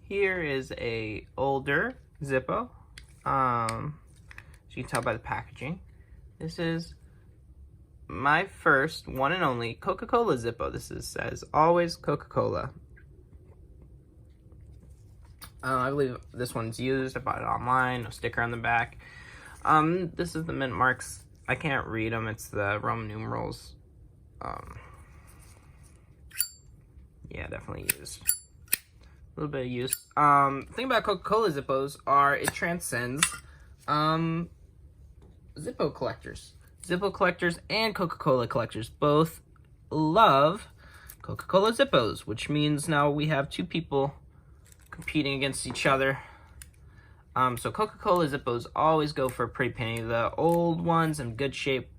Here is a older Zippo. As you can tell by the packaging. This is my first, one and only Coca-Cola Zippo. This says always Coca-Cola. I believe this one's used. I bought it online. No sticker on the back. This is the mint marks. I can't read them. It's the Roman numerals. Yeah, definitely used. A little bit of use. The thing about Coca-Cola Zippos are it transcends Zippo collectors. Zippo collectors and Coca-Cola collectors both love Coca-Cola Zippos, which means now we have two people competing against each other. So Coca-Cola Zippos always go for a pretty penny. The old ones in good shape.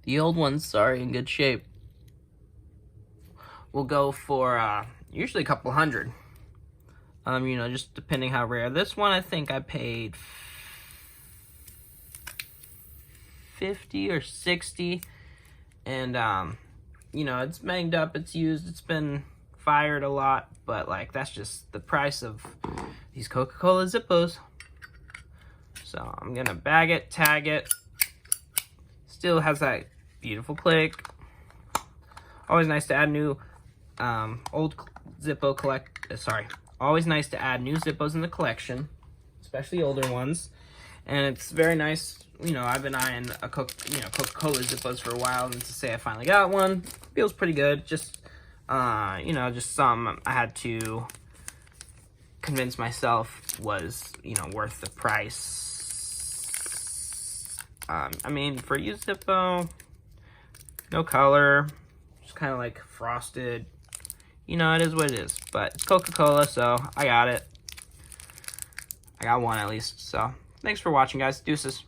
The old ones, sorry, in good shape, will go for usually a couple hundred. You know, just depending how rare. This one, I think I paid 50 or 60. And, you know, it's banged up, it's used, it's been fired a lot. But, like, that's just the price of these Coca-Cola Zippos. So, I'm going to bag it, tag it. Still has that beautiful click. Always nice to add new, old Zippo always nice to add new Zippos in the collection, especially older ones. And it's very nice, you know, I've been eyeing Coca-Cola Zippos for a while, and to say I finally got one feels pretty good. Just, you know, just some I had to convince myself was, you know, worth the price. I mean, for a used Zippo, no color, just kind of like frosted. You know, it is what it is, but it's Coca-Cola, so I got it. I got one at least, so thanks for watching, guys. Deuces.